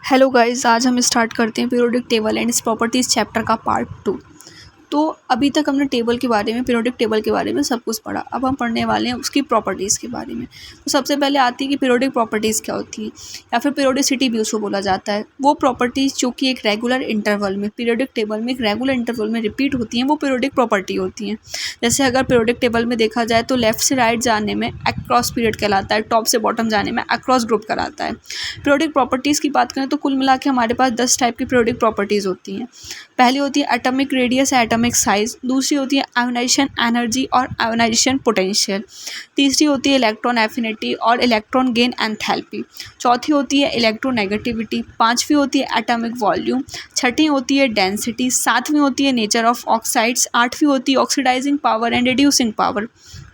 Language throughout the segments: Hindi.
हेलो गाइस, आज हम स्टार्ट करते हैं periodic table and its properties chapter का पार्ट 2। तो अभी तक हमने टेबल के बारे में, पीरियोडिक टेबल के बारे में सब कुछ पढ़ा। अब हम पढ़ने वाले हैं उसकी प्रॉपर्टीज़ के बारे में। तो सबसे पहले आती है कि पीरियोडिक प्रॉपर्टीज़ क्या होती है, या फिर पीरियोडिसिटी भी उसको बोला जाता है। वो प्रॉपर्टीज़ जो कि एक रेगुलर इंटरवल में, पीरियोडिक टेबल में एक रेगुलर इंटरवल में रिपीट होती हैं, वो पीरियोडिक प्रॉपर्टी होती हैं। जैसे अगर पीरियोडिक टेबल में देखा जाए तो लेफ्ट से राइट जाने में अक्रॉस पीरियड कहलाता है, टॉप से बॉटम जाने में अक्रॉस ग्रुप कहलाता है। पीरियोडिक प्रॉपर्टीज़ की बात करें तो कुल मिला के हमारे पास 10 टाइप की पीरियोडिक प्रॉपर्टीज़ होती हैं। पहली होती है एटॉमिक रेडियस, एटॉमिक साइज। दूसरी होती है आयोनाइजेशन एनर्जी और आयोनाइजेशन पोटेंशियल। तीसरी होती है इलेक्ट्रॉन एफिनिटी और इलेक्ट्रॉन गेन एंथैल्पी। चौथी होती है इलेक्ट्रोनेगेटिविटी। पांचवी होती है एटॉमिक वॉल्यूम। छठी होती है डेंसिटी। सातवीं होती है नेचर ऑफ ऑक्साइड्स। आठवीं होती है oxidising power and reducing power.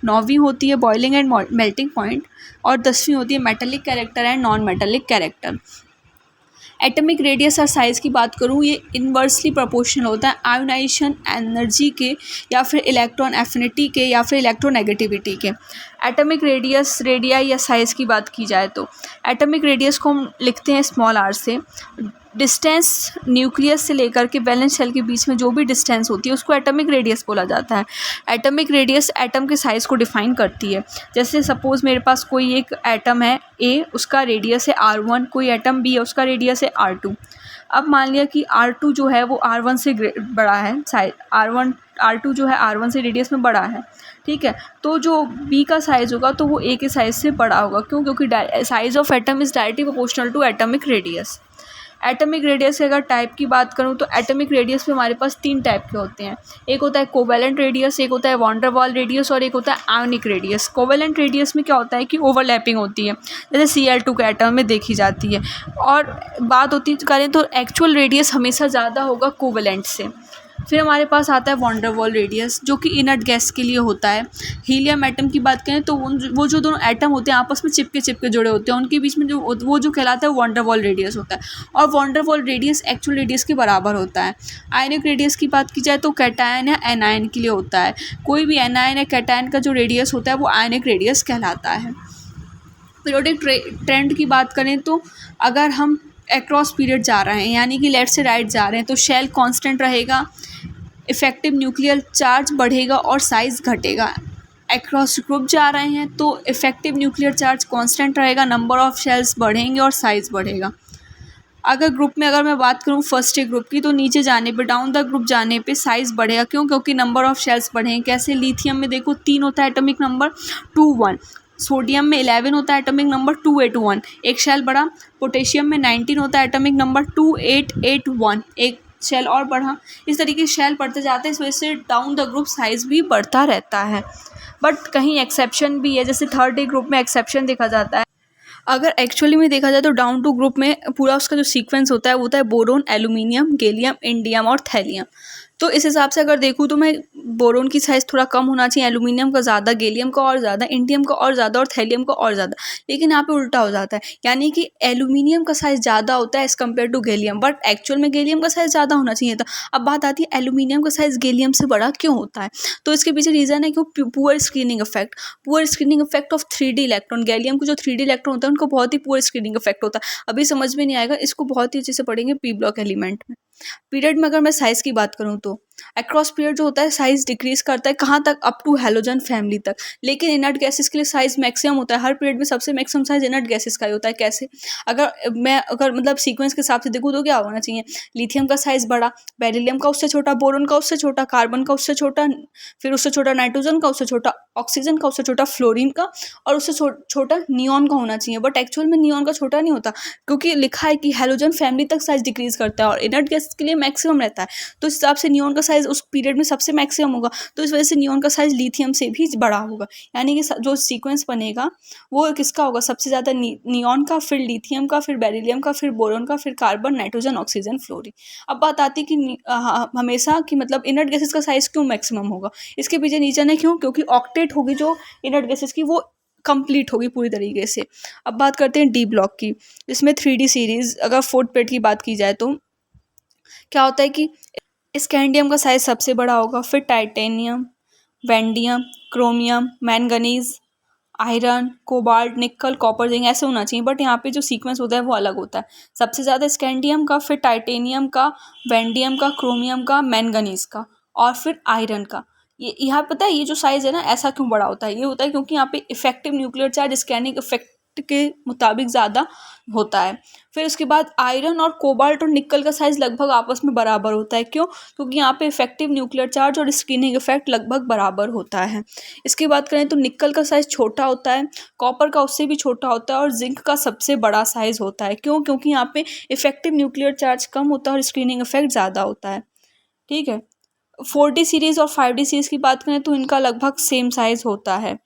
नौवीं होती है बॉइलिंग एंड मेल्टिंग पॉइंट। और 10वीं होती है metallic character and non metallic character. Atomic radius और साइज़ की बात करूँ, ये इन्वर्सली प्रोपोर्शनल होता है आयोनाइजेशन एनर्जी के, या फिर इलेक्ट्रॉन एफिनिटी के, या फिर इलेक्ट्रोनेगेटिविटी के। एटॉमिक रेडियस, रेडिया या साइज़ की बात की जाए तो एटॉमिक रेडियस को हम लिखते हैं स्मॉल आर से। डिस्टेंस न्यूक्लियस से लेकर के वैलेंस शेल के बीच में जो भी डिस्टेंस होती है उसको एटॉमिक रेडियस बोला जाता है। एटॉमिक रेडियस एटम के साइज़ को डिफाइन करती है। जैसे सपोज़ मेरे पास कोई एक एटम है ए, उसका रेडियस है R1, कोई एटम बी है उसका रेडियस है R2। अब मान लिया कि R2 जो है वो R1 से बड़ा है, साइज R2 जो है R1 से रेडियस में बड़ा है, ठीक है। तो जो बी का साइज़ होगा तो वो ए के साइज़ से बड़ा होगा। क्यों? क्योंकि size of atom is directly proportional to atomic radius. Atomic radius के अगर टाइप की बात करूँ तो एटॉमिक रेडियस में हमारे पास 3 टाइप के होते हैं। एक होता है कोवेलेंट रेडियस, एक होता है वॉन डेर वाल रेडियस, और एक होता है आयोनिक रेडियस। कोवेलेंट रेडियस में क्या होता है कि ओवरलैपिंग होती है, जैसे Cl2 के एटम में देखी जाती है। और बात होती करें तो एक्चुअल रेडियस हमेशा ज़्यादा होगा कोवेलेंट से। फिर हमारे पास आता है वॉन डेर वाल रेडियस, जो कि इनर्ट गैस के लिए होता है। हीलियम एटम की बात करें तो वो जो दोनों एटम होते हैं आपस में चिपके चिपके जुड़े होते हैं, उनके बीच में जो कहलाता है वॉन डेर वाल रेडियस होता है। और van der Waals radius actual radius के बराबर होता है। आयनिक रेडियस की बात की जाए तो कैटायन या एनायन के लिए होता है। कोई भी एनायन या कैटायन का जो रेडियस होता है वो आयनिक रेडियस कहलाता है। पीरियोडिक ट्रेंड की बात करें तो अगर हम अक्रॉस पीरियड जा रहे हैं, यानी कि लेफ्ट से राइट जा रहे हैं, तो शेल कांस्टेंट रहेगा, इफेक्टिव न्यूक्लियर चार्ज बढ़ेगा और साइज़ घटेगा। अक्रॉस ग्रुप जा रहे हैं तो इफेक्टिव न्यूक्लियर चार्ज कांस्टेंट रहेगा, नंबर ऑफ शेल्स बढ़ेंगे और साइज़ बढ़ेगा। अगर मैं बात करूँ फर्स्ट ए ग्रुप की, तो नीचे जाने पे, डाउन द ग्रुप जाने पे साइज़ बढ़ेगा। क्यों? क्योंकि नंबर ऑफ शेल्स बढ़ेंगे। कैसे? लिथियम में देखो 3 होता है एटॉमिक नंबर 2 1, सोडियम में 11 होता है एटॉमिक नंबर 2 8 1, एक शेल बढ़ा। पोटेशियम में 19 होता है एटॉमिक नंबर 2 8 8 1, एक शेल और बढ़ा। इस तरीके से शेल बढ़ते जाते हैं, इस वजह से डाउन द ग्रुप साइज़ भी बढ़ता रहता है। बट कहीं एक्सेप्शन भी है, जैसे थर्ड ए ग्रुप में एक्सेप्शन देखा जाता है। अगर एक्चुअली में देखा जाए तो डाउन टू ग्रुप में पूरा उसका जो सीक्वेंस होता है वो होता है बोरोन, एल्यूमिनियम, गैलियम, इंडियम और थैलियम। तो इस हिसाब से अगर देखूँ तो मैं बोरोन की साइज़ थोड़ा कम होना चाहिए, एल्यूमिनियम का ज़्यादा, गैलियम का और ज़्यादा, इंडियम का और ज़्यादा और थैलियम का और ज़्यादा। लेकिन यहाँ पे उल्टा हो जाता है, यानी कि एल्यूमिनियम का साइज़ ज़्यादा होता है as compare to gallium, but actual में गैलियम का साइज़ ज़्यादा होना चाहिए था। अब बात आती है एल्यूमिनियम का साइज़ गैलियम से बड़ा क्यों होता है? तो इसके पीछे रीज़न है कि poor screening effect of 3D electron. Gallium को जो 3D इलेक्ट्रॉन होता है उनको बहुत ही पुअर स्क्रीनिंग इफेक्ट होता है। अभी समझ में नहीं आएगा, इसको बहुत ही अच्छे से पढ़ेंगे पी ब्लॉक एलिमेंट में। पीरियड में अगर मैं साइज़ की बात करूँ तो अक्रॉस पीरियड जो होता है साइज़ डिक्रीज करता है, कहाँ तक? अप टू हैलोजन फैमिली तक। लेकिन इनर्ट गैसेस के लिए साइज़ मैक्सिमम होता है। हर पीरियड में सबसे मैक्सिमम साइज़ इनर्ट गैसेस का ही होता है। कैसे? अगर मतलब सीक्वेंस के हिसाब से देखूँ तो क्या होना चाहिए? लिथियम का साइज़ बड़ा, बेरिलियम का उससे छोटा, बोरोन का उससे छोटा, कार्बन का उससे छोटा, फिर उससे छोटा नाइट्रोजन का उससे छोटा, ऑक्सीजन का उससे छोटा, फ्लोरीन का, और उससे छोटा नियॉन का होना चाहिए। बट एक्चुअल में नियॉन का छोटा नहीं होता, क्योंकि लिखा है कि हैलोजन फैमिली तक साइज़ डिक्रीज करता है और इनर्ट गैस के लिए मैक्सिमम रहता है। तो इस हिसाब से नियॉन का साइज़ उस पीरियड में सबसे मैक्सिमम होगा। तो इस वजह से नियॉन का साइज़ लिथियम से भी बड़ा होगा। यानी कि जो सीक्वेंस बनेगा वो किसका होगा? सबसे ज़्यादा नियॉन का, फिर लिथियम का, फिर बेरिलियम का, फिर बोरोन का, फिर कार्बन, नाइट्रोजन, ऑक्सीजन, फ्लोरीन। अब बात आती है कि हमेशा कि मतलब इनर्ट गैसेस का साइज़ क्यों मैक्सिमम होगा? इसके पीछे रीजन है क्यों? क्योंकि ऑक्टेट होगी जो इनर्ट गैसेस की, वो कंप्लीट होगी पूरी तरीके से। अब बात करते हैं डी ब्लॉक की, जिसमें 3D सीरीज़, अगर फोर्थ पेड की बात की जाए तो क्या होता है कि स्कैंडियम का साइज़ सबसे बड़ा होगा, फिर titanium, vanadium, chromium, manganese, iron, cobalt, nickel, copper, zinc ऐसे होना चाहिए, बट यहाँ पे जो सीक्वेंस होता है वो अलग होता है। सबसे ज़्यादा स्कैंडियम का, फिर टाइटेनियम का, वेंडियम का, क्रोमियम का, मैंगनीज का, और फिर आयरन का। ये यहाँ पता है ये जो साइज है ना ऐसा क्यों बड़ा होता है, ये होता है क्योंकि यहाँ पे effective nuclear charge scanning effect के मुताबिक ज़्यादा होता है। फिर उसके बाद आयरन और कोबाल्ट और निकल का साइज लगभग आपस में बराबर होता है। क्यों? क्योंकि यहाँ पे इफेक्टिव न्यूक्लियर चार्ज और स्क्रीनिंग इफेक्ट लगभग बराबर होता है। इसके बाद करें तो निकल का साइज छोटा होता है, कॉपर का उससे भी छोटा होता है, और जिंक का सबसे बड़ा साइज होता है। क्यों? क्योंकि यहाँ पे इफेक्टिव न्यूक्लियर चार्ज कम होता है और स्क्रीनिंग इफेक्ट ज़्यादा होता है। ठीक है। 4D सीरीज़ और 5D सीरीज़ की बात करें तो इनका लगभग सेम साइज़ होता है।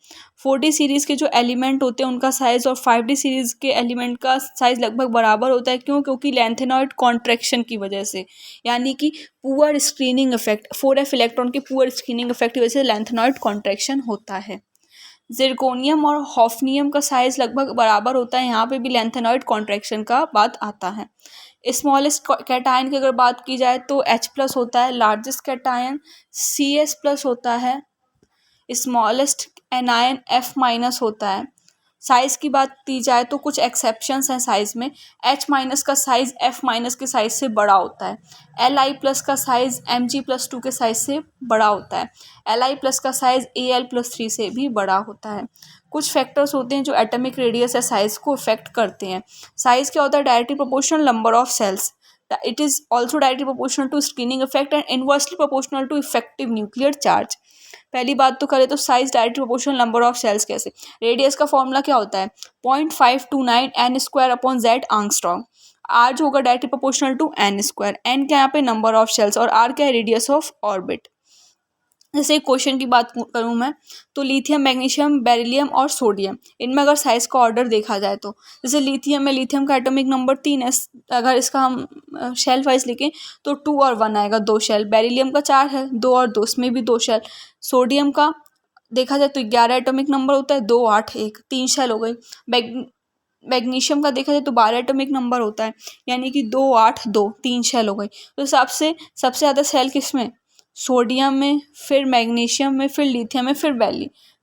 4D सीरीज़ के जो एलिमेंट होते हैं उनका साइज़ और 5D सीरीज़ के एलिमेंट का साइज़ लगभग बराबर होता है। क्यों? क्योंकि लैंथेनॉइड कॉन्ट्रैक्शन की वजह से, यानी कि poor screening effect, 4f electron के पुअर स्क्रीनिंग इफेक्ट की वजह से लैंथेनॉइड कॉन्ट्रैक्शन होता है। जिरकोनियम और हॉफनियम का साइज़ लगभग बराबर होता है। यहाँ पे भी लैंथेनॉइड कॉन्ट्रैक्शन का बात आता है। स्मॉलेस्ट कैटायन की अगर बात की जाए तो H+ होता है। लार्जेस्ट कैटायन Cs+ होता है। स्मॉलेस्ट एनायन F- होता है। साइज़ की बात की जाए तो कुछ एक्सेप्शंस हैं साइज़ में। H- का साइज़ F- के साइज़ से बड़ा होता है। Li+ का साइज़ Mg+2 के साइज़ से बड़ा होता है। Li+ का साइज़ Al+3 से भी बड़ा होता है। कुछ फैक्टर्स होते हैं जो एटॉमिक रेडियस या साइज़ को इफेक्ट करते हैं। साइज़ क्या होता है? Directly proportional number of shells. It is also directly proportional to screening effect and inversely proportional to effective nuclear charge. पहली बात तो करें तो size direct proportional number of shells कैसे। रेडियस का फॉर्मूला क्या होता है? 0.529 n² आंगस्ट्रॉन्ग। आर जो होगा directly proportional to n²। N क्या यहाँ पे नंबर ऑफ सेल्स और आर क्या है? Radius of orbit. जैसे क्वेश्चन की बात करूँ मैं तो लिथियम, मैग्नीशियम, बेरिलियम और सोडियम, इनमें अगर साइज का ऑर्डर देखा जाए तो जैसे लिथियम में लिथियम का एटॉमिक नंबर 3 है। अगर इसका हम शेल वाइज लिखें तो 2 और 1 आएगा, 2 शेल। बेरिलियम का 4 है, 2 और 2, इसमें भी 2 शेल। सोडियम का देखा जाए तो 11 एटॉमिक नंबर होता है, 2 8 1, 3 शेल हो गई। मैग्नीशियम का देखा जाए तो 12 एटॉमिक नंबर होता है, यानी कि 2 8 2, 3 शेल हो गई। तो हिसाब से सबसे ज़्यादा सेल किस में? सोडियम में, फिर मैग्नीशियम में, फिर लिथियम में, फिर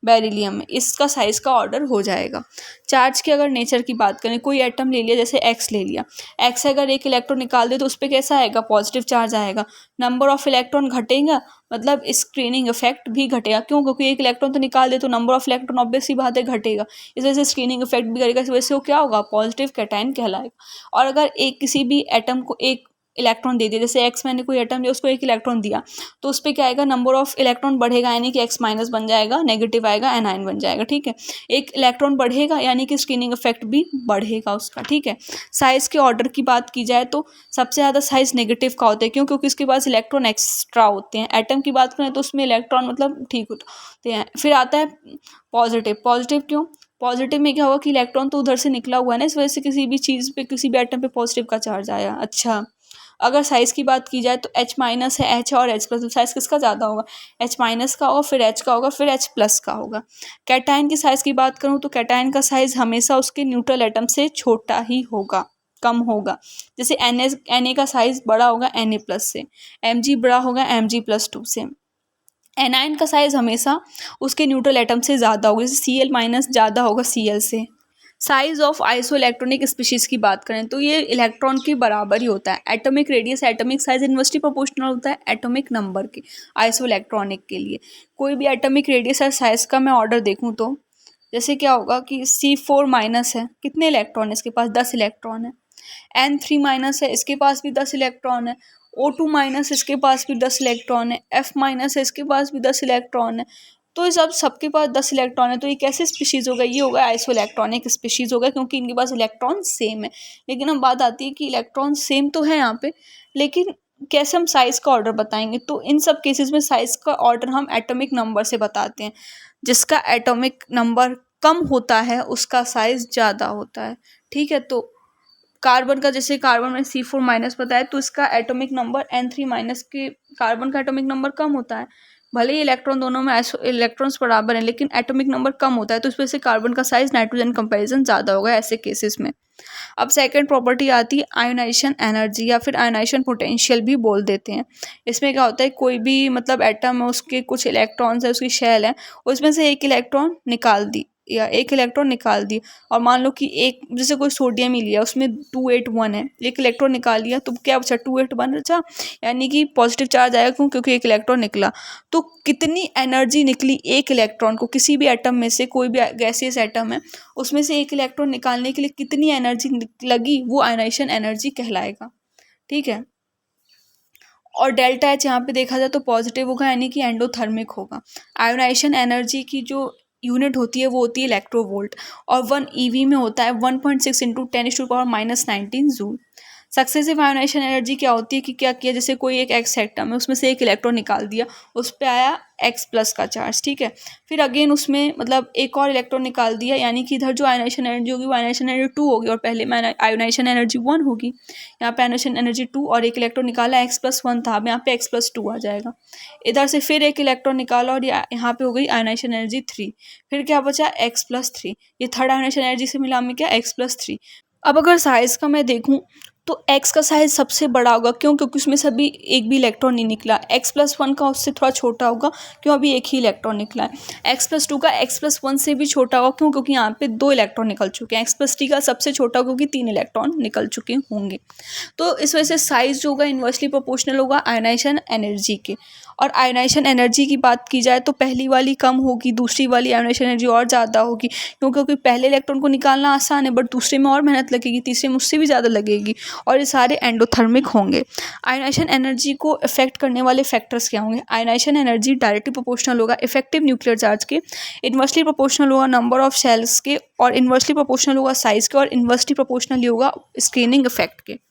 बेरिलियम में। इसका साइज़ का ऑर्डर हो जाएगा। चार्ज की अगर नेचर की बात करें, कोई एटम ले लिया, जैसे एक्स ले लिया। एक्स से अगर एक इलेक्ट्रॉन निकाल दे तो उस पर कैसा आएगा? पॉजिटिव चार्ज आएगा। नंबर ऑफ इलेक्ट्रॉन घटेगा, मतलब स्क्रीनिंग इफेक्ट भी घटेगा। क्यों? क्योंकि एक इलेक्ट्रॉन तो निकाल दे तो नंबर ऑफ इलेक्ट्रॉन ऑब्वियस सी बात है घटेगा। इस वजह से स्क्रीनिंग इफेक्ट भी करेगा। इस वजह से वो क्या होगा? पॉजिटिव कैटायन कहलाएगा। और अगर एक किसी भी एटम को एक इलेक्ट्रॉन दे दिया, जैसे एक्स मैंने कोई एटम लिया उसको एक इलेक्ट्रॉन दिया, तो उस पर क्या आएगा? नंबर ऑफ इलेक्ट्रॉन बढ़ेगा, यानी कि X- बन जाएगा, नेगेटिव आएगा, एनायन बन जाएगा। ठीक है। एक इलेक्ट्रॉन बढ़ेगा यानी कि स्क्रीनिंग इफेक्ट भी बढ़ेगा उसका। ठीक है। साइज़ के ऑर्डर की बात की जाए तो सबसे ज़्यादा साइज़ नेगेटिव का होता है। क्यों? क्योंकि इसके पास इलेक्ट्रॉन एक्स्ट्रा होते हैं। एटम की बात करें तो उसमें इलेक्ट्रॉन मतलब ठीक होते हैं। फिर आता है पॉजिटिव। पॉजिटिव क्यों? पॉजिटिव में क्या होगा कि इलेक्ट्रॉन तो उधर से निकला हुआ है ना, इस वजह से किसी भी चीज़ पे, किसी भी एटम पे पॉजिटिव का चार्ज आया। अच्छा, अगर साइज़ की बात की जाए तो H- है, H और H+, तो साइज़ किसका ज़्यादा होगा? H- का होगा, फिर H का होगा, फिर H+ का होगा। कैटायन की साइज़ की बात करूँ तो कैटायन का साइज़ हमेशा उसके न्यूट्रल एटम से छोटा ही होगा, कम होगा। जैसे Na का साइज़ बड़ा होगा Na+ से, Mg बड़ा होगा Mg+2 से। एनायन का साइज़ हमेशा उसके न्यूट्रल एटम से ज़्यादा होगा, जैसे Cl- ज़्यादा होगा Cl से। Size of iso electronic species की बात करें तो ये इलेक्ट्रॉन के बराबर ही होता है। Atomic radius, atomic size inversely proportional होता है एटॉमिक नंबर के। आइसो इलेक्ट्रॉनिक के लिए कोई भी एटॉमिक रेडियस और साइज का मैं ऑर्डर देखूँ तो जैसे क्या होगा कि C4- है, कितने इलेक्ट्रॉन है इसके पास? 10 इलेक्ट्रॉन है। N3- है, इसके पास भी 10 इलेक्ट्रॉन है। O2- इसके पास भी 10 इलेक्ट्रॉन है। F- है, इसके पास भी 10 इलेक्ट्रॉन है। तो ये सबके पास 10 इलेक्ट्रॉन है, तो ये कैसे स्पीशीज़ होगा? ये होगा आइसो इलेक्ट्रॉनिक स्पीशीज़ होगा, क्योंकि इनके पास इलेक्ट्रॉन सेम है। लेकिन अब बात आती है कि इलेक्ट्रॉन सेम तो है यहाँ पे, लेकिन कैसे हम साइज़ का ऑर्डर बताएंगे? तो इन सब केसेस में साइज़ का ऑर्डर हम एटॉमिक नंबर से बताते हैं। जिसका एटॉमिक नंबर कम होता है उसका साइज़ ज़्यादा होता है। ठीक है। तो कार्बन का, जैसे कार्बन में C4- बताया तो इसका एटॉमिक नंबर N3- के, कार्बन का एटॉमिक नंबर कम होता है। भले ही इलेक्ट्रॉन दोनों में इलेक्ट्रॉन्स बराबर हैं, लेकिन एटॉमिक नंबर कम होता है, तो इस वजह से कार्बन का साइज नाइट्रोजन कंपैरिजन ज़्यादा होगा ऐसे केसेस में। अब सेकंड प्रॉपर्टी आती है आयोनाइजेशन एनर्जी, या फिर आयोनाइजेशन पोटेंशियल भी बोल देते हैं। इसमें क्या होता है, कोई भी मतलब एटम है, उसके कुछ इलेक्ट्रॉन्स है, उसकी शेल है, उसमें से एक इलेक्ट्रॉन निकाल दी, या एक इलेक्ट्रॉन निकाल दिए, और मान लो कि एक जैसे कोई सोडियम ही लिया, उसमें 281 है, एक इलेक्ट्रॉन निकाल लिया, तो क्या बचा 281 बचा, यानी कि पॉजिटिव चार्ज आएगा। क्यों? क्योंकि एक इलेक्ट्रॉन निकला। तो कितनी एनर्जी निकली एक इलेक्ट्रॉन को, किसी भी एटम में से, कोई भी गैसियस एटम है उसमें से एक इलेक्ट्रॉन निकालने के लिए कितनी एनर्जी लगी, वो आयनाइजेशन एनर्जी कहलाएगा। ठीक है। और डेल्टा एच यहाँ पे देखा जाए तो पॉजिटिव होगा, यानी कि एंडोथर्मिक होगा। आयोनाइजेशन एनर्जी की जो यूनिट होती है वो होती है इलेक्ट्रोवोल्ट, और 1 EV में होता है 1.6 × 10⁻⁻19 जूल। सक्सेसिव आयोनाइजेशन एनर्जी क्या होती है कि क्या किया, जैसे कोई एक एक्स एटम है, उसमें से एक इलेक्ट्रॉन निकाल दिया, उस पर आया X+ का चार्ज। ठीक है। फिर अगेन उसमें मतलब एक और इलेक्ट्रॉन निकाल दिया, यानी कि इधर जो आयोनाइजेशन एनर्जी होगी वो आयोनाइजेशन एनर्जी 2 होगी, और पहले में आयोनाइजेशन एनर्जी 1 होगी। यहाँ पे आयोनाइजेशन एनर्जी 2 और एक इलेक्ट्रॉन निकाला, X+1 था, अब यहाँ पे X+2 आ जाएगा। इधर से फिर एक इलेक्ट्रॉन निकाला, और यहाँ पे हो गई आयोनाइजेशन एनर्जी 3। फिर क्या बचा, X+3। ये थर्ड आयोनाइजेशन एनर्जी से मिला हमें क्या, X+3। अब अगर साइज़ का मैं देखूं तो X का साइज़ सबसे बड़ा होगा। क्यों? क्योंकि उसमें से अभी एक भी इलेक्ट्रॉन नहीं निकला। X+1 का उससे थोड़ा छोटा होगा, क्यों? अभी एक ही इलेक्ट्रॉन निकला है। X+2 का X+1 से भी छोटा होगा। क्यों? क्योंकि यहाँ पे 2 इलेक्ट्रॉन निकल चुके हैं। X+3 का सबसे छोटा होगा, क्योंकि 3 इलेक्ट्रॉन निकल चुके होंगे। तो इस वजह से साइज़ जो होगा इन्वर्सली प्रोपोर्शनल होगा आयनाइजेशन एनर्जी के। और आयनाइजेशन एनर्जी की बात की जाए तो पहली वाली कम होगी, दूसरी वाली आयनाइजेशन एनर्जी और ज़्यादा होगी। क्योंकि पहले इलेक्ट्रॉन को निकालना आसान है, बट दूसरे में और मेहनत लगेगी, तीसरे में उससे भी ज़्यादा लगेगी, और ये सारे एंडोथर्मिक होंगे। आयनाइजेशन एनर्जी को इफेक्ट करने वाले फैक्टर्स क्या होंगे? आयनाइजेशन एनर्जी डायरेक्टली प्रोपोर्शनल होगा इफेक्टिव न्यूक्लियर चार्ज के, इन्वर्सली प्रोपोर्शनल होगा नंबर ऑफ शेल्स के, और इन्वर्सली प्रोपोर्शनल होगा साइज के, और इन्वर्सली प्रोपोर्शनल होगा स्क्रीनिंग इफेक्ट के।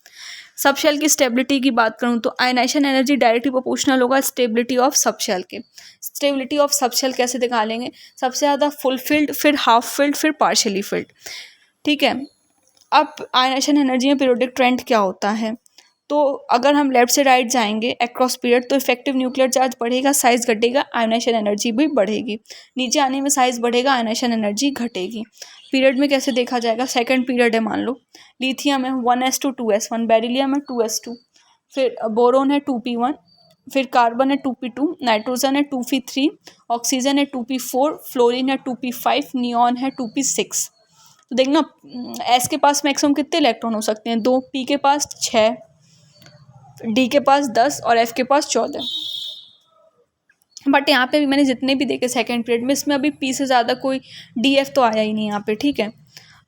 सब शेल की स्टेबिलिटी की बात करूँ तो आयनाइजेशन एनर्जी डायरेक्टली प्रोपोर्शनल होगा स्टेबिलिटी ऑफ सब शेल के। स्टेबिलिटी ऑफ सब शेल कैसे निकालेंगे? सबसे ज़्यादा फुल फिल्ड, फिर हाफ फिल्ड, फिर पार्शियली फिल्ड। ठीक है। अब आयनाइजेशन एनर्जी में पीरियोडिक ट्रेंड क्या होता है? तो अगर हम लेफ्ट से राइट जाएंगे अक्रॉस पीरियड तो इफेक्टिव न्यूक्लियर चार्ज बढ़ेगा, साइज घटेगा, आयनाइजेशन एनर्जी भी बढ़ेगी। नीचे आने में साइज बढ़ेगा, आयनाइजेशन एनर्जी घटेगी। पीरियड में कैसे देखा जाएगा? सेकंड पीरियड है, मान लो लिथियम है 1s2 2s1, बेरिलियम है 2s2, फिर बोरोन है 2p1, फिर कार्बन है 2p2, नाइट्रोजन है 2p3, ऑक्सीजन है 2p4, फ्लोरीन है 2p5, नियॉन है 2p6। तो देखना एस के पास मैक्सिमम कितने इलेक्ट्रॉन हो सकते हैं? 2, पी के पास 6, डी के पास 10 और एफ के पास 14। बट यहाँ पे भी मैंने जितने भी देखे सेकंड पीरियड में, इसमें अभी पी से ज़्यादा कोई डी एफ तो आया ही नहीं यहाँ पे। ठीक है।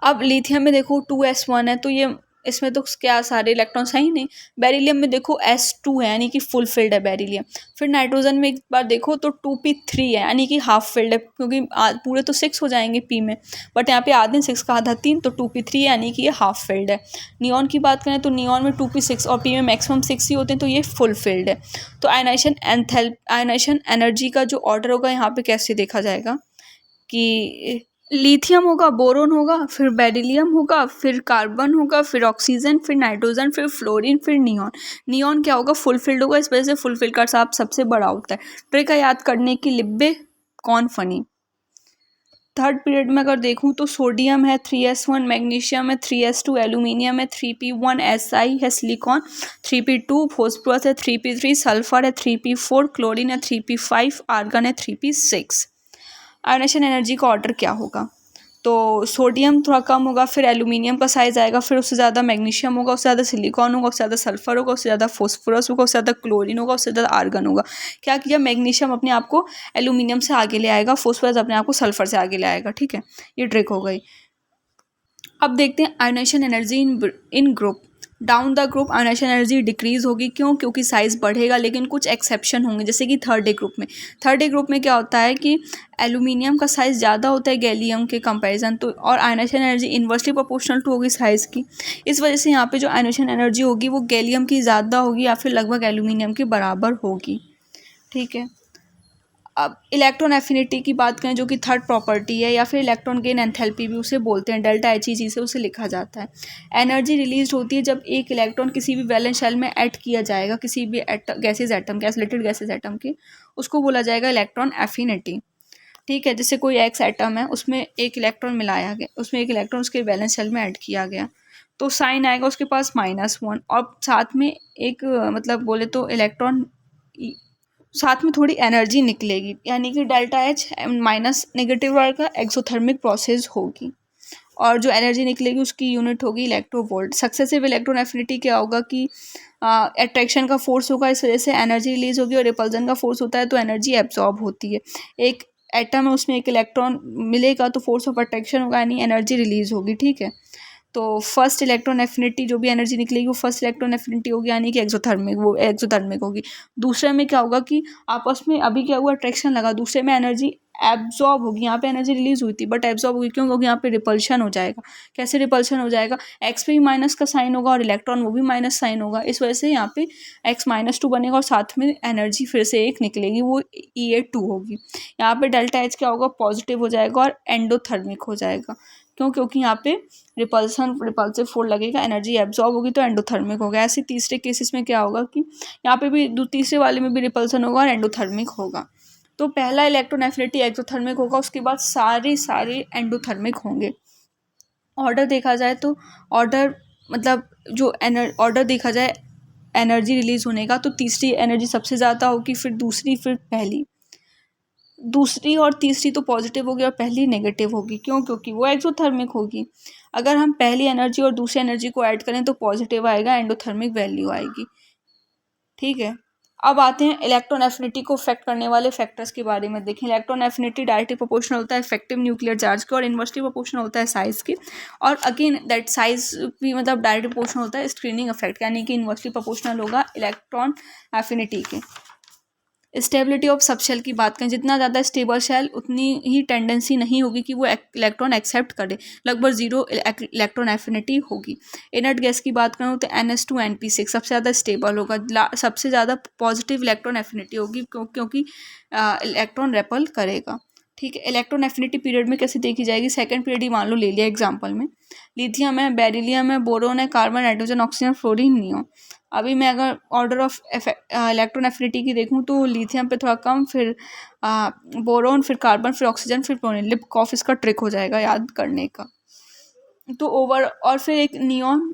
अब लिथियम में देखो 2s1 है, तो ये इसमें तो क्या सारे इलेक्ट्रॉन्स हैं ही नहीं। बेरिलियम में देखो S2 है, यानी कि फुल फिल्ड है बेरिलियम। फिर नाइट्रोजन में एक बार देखो तो 2p3 है, यानी कि हाफ फिल्ड है, क्योंकि पूरे तो 6 हो जाएंगे पी में, बट यहाँ पे आधे 6 का आधा 3, तो 2p3 है, यानी कि ये हाफ फिल्ड है। नियॉन की बात करें तो नियॉन में 2p6 और पी में मैक्सिमम 6 ही होते हैं, तो ये फुल फिल्ड है। तो आयनाइजेशन एनर्जी का जो ऑर्डर होगा यहाँ पे कैसे देखा जाएगा कि लिथियम होगा, बोरोन होगा, फिर बेरिलियम होगा, फिर कार्बन होगा, फिर ऑक्सीजन, फिर नाइट्रोजन, फिर फ्लोरीन, फिर नियॉन। नियॉन क्या होगा? फुल फिल्ड होगा, इस वजह से फुल फिल्ड का साथ सबसे बड़ा होता है। ट्रिक है याद करने की, लिब्बे कौन फनी। थर्ड पीरियड में अगर देखूं तो सोडियम है 3s1, मैग्नीशियम है 3s2, एल्यूमिनियम है 3p1, Si है सिलिकॉन 3p2, फॉस्फोरस है 3p3, सल्फर है 3p4, क्लोरीन है 3p5, आर्गन है 3p6। आयनाइजेशन एनर्जी का ऑर्डर क्या होगा? तो सोडियम थोड़ा कम होगा, फिर एल्यूमिनियम का साइज आएगा, फिर उससे ज़्यादा मैग्नीशियम होगा, उससे ज़्यादा सिलिकॉन होगा, उससे ज़्यादा सल्फर होगा, उससे ज़्यादा फॉस्फोरस होगा, उससे ज़्यादा क्लोरीन होगा, उससे ज़्यादा आर्गन होगा। क्या किया? मैग्नीशियम अपने आप को एल्यूमिनियम से आगे ले आएगा, फॉस्फोरस अपने आप को सल्फर से आगे ले आएगा। ठीक है, ये ट्रिक हो गई। अब देखते हैं ionisation energy in group. Down the group ionisation energy decrease होगी। क्यों? क्योंकि साइज़ बढ़ेगा, लेकिन कुछ एक्सेप्शन होंगे, जैसे कि थर्ड डे ग्रुप में। थर्ड डे ग्रुप में क्या होता है कि एल्यूमिनियम का साइज़ ज़्यादा होता है गैलियम के कंपैरिजन, तो और ionisation energy inversely proportional to होगी साइज़ की। इस वजह से यहाँ पे जो आयनाइजेशन एनर्जी होगी वो गैलियम की ज़्यादा होगी, या फिर लगभग एल्यूमिनियम के बराबर होगी। ठीक है। अब इलेक्ट्रॉन एफिनिटी की बात करें, जो कि थर्ड प्रॉपर्टी है, या फिर इलेक्ट्रॉन गेन एंथैल्पी भी उसे बोलते हैं, डेल्टा HEG से उसे लिखा जाता है। एनर्जी रिलीज होती है जब एक इलेक्ट्रॉन किसी भी वैलेंस शेल में ऐड किया जाएगा, किसी भी गैसेज एटम के, आइसोलेटेड गैसेज एटम के, उसको बोला जाएगा इलेक्ट्रॉन एफिनिटी। ठीक है। जैसे कोई एक्स एटम है, उसमें एक इलेक्ट्रॉन मिलाया गया, उसमें एक इलेक्ट्रॉन उसके वैलेंस शेल में ऐड किया गया, तो साइन आएगा उसके पास -1, और साथ में एक मतलब बोले तो इलेक्ट्रॉन साथ में थोड़ी एनर्जी निकलेगी, यानी कि डेल्टा एच माइनस नेगेटिव वाले का एक्सोथर्मिक प्रोसेस होगी, और जो एनर्जी निकलेगी उसकी यूनिट होगी इलेक्ट्रोवोल्ट। सक्सेसिव इलेक्ट्रॉन एफिनिटी क्या होगा कि अट्रैक्शन का फोर्स होगा, इस वजह से एनर्जी रिलीज होगी, और रिपल्जन का फोर्स होता है तो एनर्जी एब्जॉर्ब होती है। एक एटम है उसमें एक इलेक्ट्रॉन मिलेगा तो फोर्स ऑफ अट्रैक्शन होगा, यानी एनर्जी रिलीज होगी, ठीक है। तो फर्स्ट इलेक्ट्रॉन एफिनिटी जो भी एनर्जी निकलेगी वो फर्स्ट इलेक्ट्रॉन एफिनिटी होगी, यानी कि एक्सोथर्मिक, वो एक्सोथर्मिक होगी। दूसरे में क्या होगा कि आपस में अभी क्या हुआ, अट्रैक्शन लगा, दूसरे में एनर्जी एब्जॉर्ब होगी, यहाँ पे एनर्जी रिलीज हुई थी बट एब्जॉर्ब होगी, क्यों? क्योंकि यहाँ पे रिपल्शन हो जाएगा। कैसे रिपल्शन हो जाएगा? एक्स पे भी माइनस का साइन होगा और इलेक्ट्रॉन वो भी माइनस साइन होगा, इस वजह से यहाँ पे x-2 बनेगा और साथ में एनर्जी फिर से एक निकलेगी, वो E2 होगी। यहाँ पे डेल्टा एच क्या होगा, पॉजिटिव हो जाएगा और एंडोथर्मिक हो जाएगा, क्यों? क्योंकि यहाँ पे रिपल्सिव फोर्स लगेगा, एनर्जी एब्जॉर्ब होगी तो एंडोथर्मिक होगा। ऐसे तीसरे केसेस में क्या होगा कि यहाँ पे भी तीसरे वाले में भी रिपल्सन होगा और एंडोथर्मिक होगा। तो पहला इलेक्ट्रॉन एफिनिटी एक्सोथर्मिक होगा, उसके बाद सारे एंडोथर्मिक होंगे। ऑर्डर देखा जाए तो ऑर्डर मतलब जो ऑर्डर देखा जाए एनर्जी रिलीज होने का, तो तीसरी एनर्जी सबसे ज़्यादा होगी, फिर दूसरी, फिर पहली। दूसरी और तीसरी तो पॉजिटिव होगी और पहली नेगेटिव होगी, क्यों? क्योंकि वो एक्सोथर्मिक होगी। अगर हम पहली एनर्जी और दूसरी एनर्जी को ऐड करें तो पॉजिटिव आएगा, एंडोथर्मिक वैल्यू आएगी, ठीक है। अब आते हैं इलेक्ट्रॉन एफिनिटी को अफेक्ट करने वाले फैक्टर्स के बारे में देखें। इलेक्ट्रॉन एफिनिटी डायरेक्टली प्रोपोर्शनल होता है इफेक्टिव न्यूक्लियर चार्ज के, और इन्वर्सली प्रोपोर्शनल होता है साइज के, और अगेन दैट साइज भी मतलब डायरेक्टली प्रोपोर्शनल होता है स्क्रीनिंग इफेक्ट, यानी कि इन्वर्सली प्रोपोर्शनल होगा इलेक्ट्रॉन एफिनिटी के। स्टेबिलिटी ऑफ सब शेल की बात करें, जितना ज़्यादा स्टेबल शेल उतनी ही टेंडेंसी नहीं होगी कि वो इलेक्ट्रॉन एक्सेप्ट करे, लगभग 0 इलेक्ट्रॉन एफिनिटी होगी। इनर्ट गैस की बात करूँ तो NH2 NP6 सबसे ज़्यादा स्टेबल होगा, सबसे ज़्यादा पॉजिटिव इलेक्ट्रॉन एफिनिटी होगी, क्योंकि इलेक्ट्रॉन रेपल करेगा, ठीक है। इलेक्ट्रॉन एफिनिटी पीरियड में कैसे देखी जाएगी? सेकंड पीरियड ही मान लो ले लिया एग्जाम्पल में, लिथियम है, बेरिलियम है, बोरोन है, carbon, nitrogen, oxygen, fluorine, neon. अभी मैं अगर ऑर्डर ऑफ इलेक्ट्रॉन एफिनिटी की देखूँ तो लिथियम पे थोड़ा कम, फिर बोरोन, फिर कार्बन, फिर ऑक्सीजन, फिर फ्लोरीन। लिपकॉफ इसका ट्रिक हो जाएगा याद करने का। तो और फिर एक नियोन,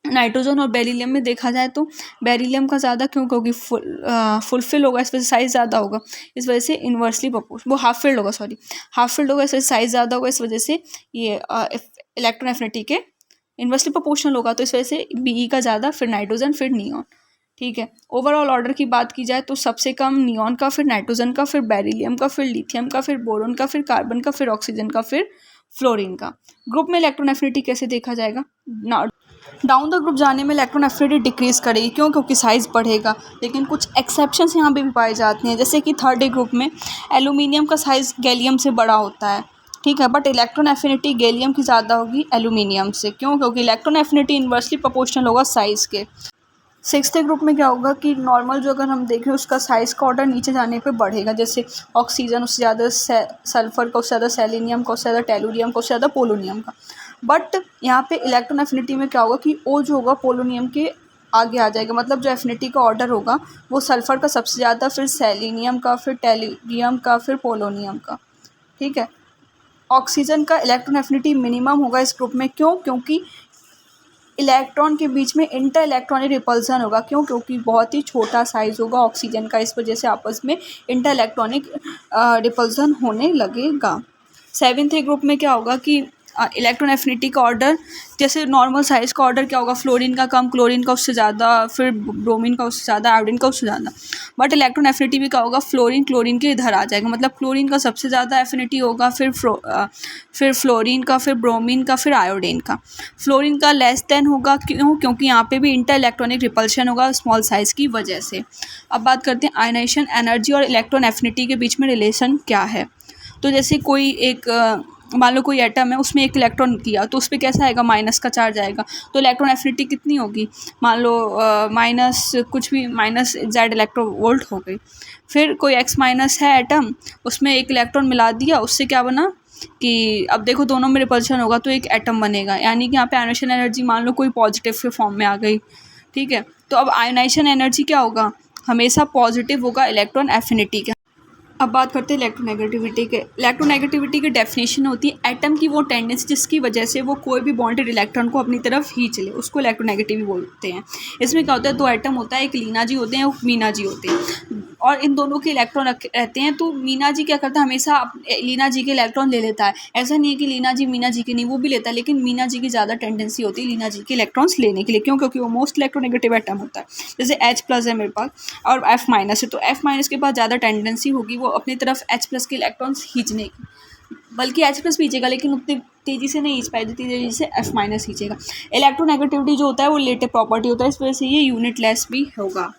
नाइट्रोजन और बेरिलियम में देखा जाए तो बेरिलियम का ज़्यादा, क्यों? क्योंकि फुलफिल होगा, इस वजह से साइज़ ज़्यादा होगा, इस वजह से इन्वर्सली प्रोपोर्शनल, वो हाफ फिल्ड होगा, सॉरी हाफ फिल्ड होगा, इस वजह से साइज़ ज़्यादा होगा, इस वजह से ये इलेक्ट्रॉन एफिनिटी के इन्वर्सली प्रोपोर्शनल होगा, तो इस वजह से BE का ज़्यादा, फिर नाइट्रोजन, फिर नियॉन, ठीक है। ओवरऑल ऑर्डर की बात की जाए तो सबसे कम नियॉन का, फिर नाइट्रोजन का, फिर बेरिलियम का, फिर लिथियम का, फिर बोरोन का, फिर कार्बन का, फिर ऑक्सीजन का, फिर फ्लोरीन का। ग्रुप में इलेक्ट्रॉन एफिनिटी कैसे देखा जाएगा? डाउन द ग्रुप जाने में इलेक्ट्रॉन एफिनिटी डिक्रीज करेगी, क्यों? क्योंकि साइज बढ़ेगा, लेकिन कुछ एक्सेप्शंस यहाँ पे भी पाए जाते हैं, जैसे कि थर्ड ग्रुप में एल्यूमिनियम का साइज गैलियम से बड़ा होता है, ठीक है, बट इलेक्ट्रॉन एफिनिटी गैलियम की ज़्यादा होगी एल्यूमिनियम से, क्यों? क्योंकि इलेक्ट्रॉन एफिनिटी इन्वर्सली प्रोपोर्शनल होगा साइज़ के। सिक्स्थ ग्रुप में क्या होगा कि नॉर्मल जो अगर हम देखें उसका साइज़ का ऑर्डर नीचे जाने पे बढ़ेगा, जैसे ऑक्सीजन उससे ज़्यादा सल्फर का, उससे ज़्यादा सेलेनियम का, उससे ज़्यादा टेलुरियम का, उससे ज़्यादा पोलोनियम का। बट यहाँ पे इलेक्ट्रॉन एफिनिटी में क्या होगा कि O जो होगा पोलोनियम के आगे आ जाएगा, मतलब जो एफिनिटी का ऑर्डर होगा वो सल्फर का सबसे ज़्यादा, फिर सेलेनियम का, फिर टेलुरियम का, फिर पोलोनियम का, ठीक है। ऑक्सीजन का इलेक्ट्रॉन एफिनिटी मिनिमम होगा इस ग्रुप में, क्यों? क्योंकि इलेक्ट्रॉन के बीच में इंटर इलेक्ट्रॉनिक रिपल्सन होगा, क्यों? क्योंकि बहुत ही छोटा साइज़ होगा ऑक्सीजन का, इस वजह से आपस में इंटर इलेक्ट्रॉनिक रिपल्सन होने लगेगा। सेवेंथ ग्रुप में क्या होगा कि इलेक्ट्रॉन एफिनिटी का ऑर्डर, जैसे नॉर्मल साइज़ का ऑर्डर क्या होगा, फ्लोरीन का कम, क्लोरीन का उससे ज़्यादा, फिर ब्रोमीन का उससे ज़्यादा, आयोडीन का उससे ज़्यादा। बट इलेक्ट्रॉन एफिनिटी भी क्या होगा, क्लोरीन के इधर आ जाएगा, मतलब क्लोरीन का सबसे ज़्यादा एफिनिटी होगा, फिर फ्लोरीन का, फिर ब्रोमीन का, फिर आयोडीन का। फ्लोरीन का लेस देन होगा, क्यों? क्योंकि यहाँ पे भी इंटर इलेक्ट्रॉनिक रिपल्शन होगा स्मॉल साइज़ की वजह से। अब बात करते हैं आयनाइजेशन एनर्जी और इलेक्ट्रॉन एफिनिटी के बीच में रिलेशन क्या है। तो जैसे कोई एक मान लो कोई एटम है, उसमें एक इलेक्ट्रॉन किया तो उस पर कैसा आएगा, माइनस का चार्ज आएगा, तो इलेक्ट्रॉन एफिनिटी कितनी होगी, मान लो माइनस कुछ भी, माइनस Z इलेक्ट्रोवोल्ट हो गई। फिर कोई X माइनस है एटम, उसमें एक इलेक्ट्रॉन मिला दिया, उससे क्या बना कि अब देखो दोनों में रिपल्शन होगा तो एक एटम बनेगा, यानी कि यहाँ पे आयनाइजेशन एनर्जी मान लो कोई पॉजिटिव के फॉर्म में आ गई, ठीक है। तो अब आयनाइजेशन एनर्जी क्या होगा, हमेशा पॉजिटिव होगा इलेक्ट्रॉन एफिनिटी के। अब बात करते हैं इलेक्ट्रोनेगेटिविटी के। इलेक्ट्रोनेगेटिविटी की डेफिनेशन होती है एटम की वो टेंडेंसी जिसकी वजह से वो कोई भी बॉन्डेड इलेक्ट्रॉन को अपनी तरफ खींच ले, उसको इलेक्ट्रोनेगेटिविटी बोलते हैं। इसमें क्या होता है, दो एटम होता है, एक लीना जी होते हैं, एक मीना जी होते हैं, और इन दोनों के इलेक्ट्रॉन रहते हैं, तो मीना जी क्या करता है, हमेशा लीना जी के इलेक्ट्रॉन ले लेता है। ऐसा नहीं है कि लीना जी मीना जी के नहीं, वो भी लेता है, लेकिन मीना जी की ज़्यादा टेंडेंसी होती है लीना जी के इलेक्ट्रॉन्स लेने के लिए। क्यों? क्योंकि वो मोस्ट इलेक्ट्रोनेगेटिव एटम होता है। जैसे H+ है मेरे पास और F- है, तो F- के पास ज़्यादा टेंडेंसी होगी वो अपनी तरफ H+ के इलेक्ट्रॉन्स खींचने की, बल्कि H+ खींचेगा लेकिन उतनी तेज़ी से नहीं खींच पाए, जितनी तेज़ी से F- खींचेगा। इलेक्ट्रोनेगेटिविटी जो होता है वो रिलेटिव प्रॉपर्टी होता है, इस वजह से ये यूनिटलेस भी होगा।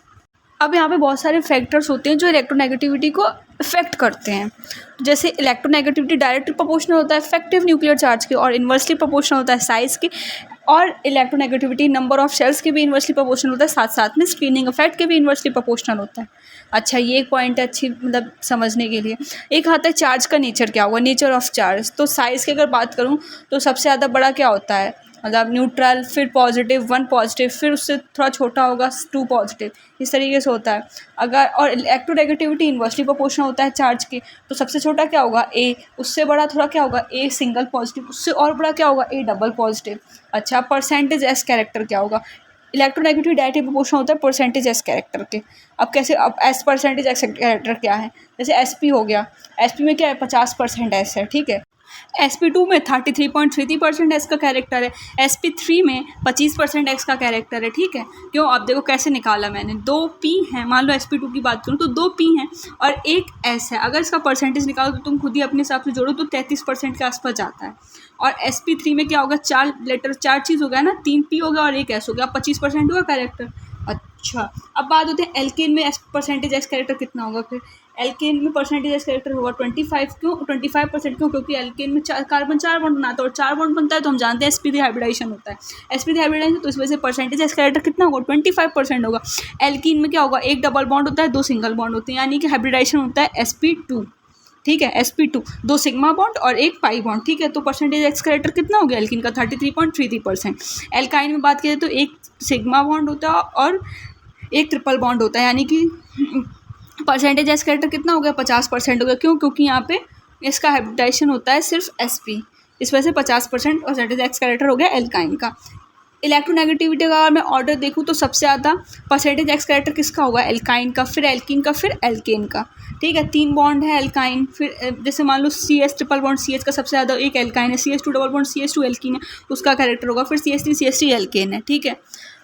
अब यहाँ पे बहुत सारे फैक्टर्स होते हैं जो इलेक्ट्रोनेगेटिविटी को इफेक्ट करते हैं। जैसे इलेक्ट्रोनेगेटिविटी डायरेक्टली प्रोपोर्शनल होता है इफेक्टिव न्यूक्लियर चार्ज के, और इन्वर्सली प्रोपोर्शनल होता है साइज़ के, और इलेक्ट्रोनेगेटिविटी नंबर ऑफ शेल्स के भी इन्वर्सली प्रोपोर्शनल होता है, साथ साथ में स्क्रीनिंग इफेक्ट के भी इन्वर्सली प्रोपोर्शनल होता है। अच्छा, ये एक पॉइंट है अच्छी मतलब समझने के लिए। एक आता है चार्ज का नेचर क्या होगा, नेचर ऑफ चार्ज। तो साइज़ की अगर बात करूँ तो सबसे ज़्यादा बड़ा क्या होता है, मतलब न्यूट्रल, फिर पॉजिटिव, 1 पॉजिटिव, फिर उससे थोड़ा छोटा होगा 2 पॉजिटिव, इस तरीके से होता है। अगर और इलेक्ट्रोनेगेटिविटी इन्वर्सली प्रोपोर्शनल होता है चार्ज के, तो सबसे छोटा क्या होगा ए, उससे बड़ा थोड़ा क्या होगा ए सिंगल पॉजिटिव, उससे और बड़ा क्या होगा ए डबल पॉजिटिव। अच्छा, परसेंटेज एस कैरेक्टर क्या होगा, इलेक्ट्रोनेगेटिविटी डायरेक्टली प्रोपोर्शनल होता है परसेंटेज एस कैरेक्टर के। अब कैसे, अब एस परसेंटेज एस कैरेक्टर क्या है, जैसे SP हो गया, SP में क्या है 50% एस है, ठीक है। SP2 में 33.33% एक्स का कैरेक्टर है, SP3 में 25% एक्स का कैरेक्टर है, ठीक है। क्यों? अब देखो कैसे निकाला मैंने, 2 P हैं, मान लो SP2 की बात करूँ तो 2 P हैं और 1 S है। अगर इसका परसेंटेज निकालो तो तुम खुद ही अपने हिसाब से जोड़ो तो 33% के आसपास जाता है। और SP3 में क्या होगा, 4 लेटर 4 चीज़ हो गया ना, 3 P हो गया और 1 S हो गया, 25% हुआ कैरेक्टर। अच्छा, अब बात होती है एल्केन में परसेंटेज एक्स कैरेक्टर कितना होगा। फिर एल्केन में परसेंटेज एक्स कैरेक्टर होगा 25। क्यों 25%? क्यों? क्योंकि एल्केन में कार्बन 4 बॉन्ड बनाता है और 4 बॉन्ड बनता है तो हम जानते हैं sp3 हाइब्रिडाइजेशन होता है, sp3 हाइब्रिडाइजेशन, तो इस वजह से परसेंटेज एक्स कैरेक्टर कितना होगा 25% होगा। एल्कीन में क्या होगा, एक डबल बॉन्ड होता है, 2 सिंगल बॉन्ड होते हैं, यानी कि हाइब्रिडाइजेशन होता है sp2, ठीक है। sp2 2 सिग्मा बॉन्ड और 1 पाई बॉन्ड, ठीक है। तो परसेंटेज एक्स कैरेक्टर कितना हो गया एल्कीन का 33.33%। एल्काइन में बात करें तो एक सिग्मा बॉन्ड होता है और एक ट्रिपल बॉन्ड होता है, यानी कि परसेंटेज एस कैरेक्टर कितना हो गया 50% हो गया। क्यों? क्योंकि यहाँ पे इसका हाइब्रिडाइजेशन होता है सिर्फ sp, इस वजह से 50% परसेंटेज एक्स कैरेक्टर हो गया एल्काइन का। इलेक्ट्रोनेगेटिविटी का अगर मैं ऑर्डर देखूँ तो सबसे ज़्यादा परसेंटेज एक्स कैरेक्टर किसका होगा, एल्काइन का, फिर एल्कीन का, फिर एल्केन का, ठीक है। 3 बॉन्ड है एल्काइन, फिर जैसे मान लो CS ट्रिपल बॉन्ड CH का सबसे ज़्यादा, एक एल्काइन है, CS2 double bond CS2 alkene है, उसका कैरेक्टर होगा, फिर CS3 एल्केन है, ठीक है।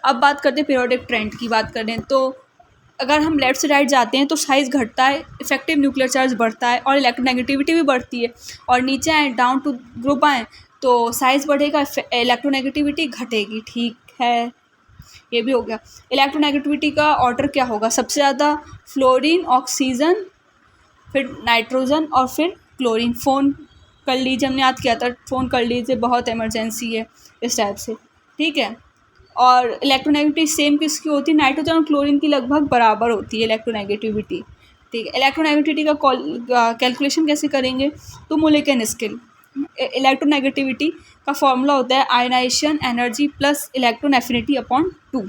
अब बात करते हैं पीरियोडिक ट्रेंड की बात करें तो अगर हम लेफ्ट से राइट जाते हैं तो साइज़ घटता है, इफेक्टिव न्यूक्लियर चार्ज बढ़ता है और इलेक्ट्रोनेगेटिविटी भी बढ़ती है, और नीचे आए डाउन टू ग्रुप आए तो साइज़ बढ़ेगा, इलेक्ट्रोनेगेटिविटी घटेगी, ठीक है। ये भी हो गया। इलेक्ट्रोनेगेटिविटी का ऑर्डर क्या होगा, सबसे ज़्यादा फ्लोरीन, ऑक्सीजन, फिर नाइट्रोजन और फिर क्लोरीन। फ़ोन कर लीजिए, हमने याद किया था, फ़ोन कर लीजिए, बहुत इमरजेंसी है, इस टाइप से, ठीक है। और इलेक्ट्रोनेगेटिविटी सेम किसकी होती है, नाइट्रोजन और क्लोरीन की लगभग बराबर होती है इलेक्ट्रोनेगेटिविटी, ठीक है। इलेक्ट्रोनेगेटिविटी का कैलकुलेशन कैसे करेंगे, तो मोलिक्यूलर स्केल। इलेक्ट्रोनेगेटिविटी का फॉर्मूला होता है ionisation energy plus electron affinity upon 2।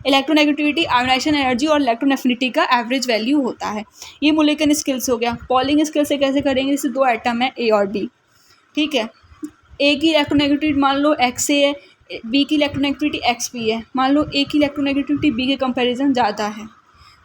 Electronegativity ionisation energy और इलेक्ट्रॉन एफिनिटी का एवरेज वैल्यू होता है। ये मोलिक्यूलर स्केल से हो गया। पॉलिंग स्केल से कैसे करेंगे, जैसे 2 एटम है A और B, ठीक है। ए की इलेक्ट्रोनेगेटिविटी मान लो XA है, बी की इलेक्ट्रोनेगेटिविटी XB है, मान लो ए की इलेक्ट्रोनेगेटिविटी बी के कंपैरिजन ज़्यादा है,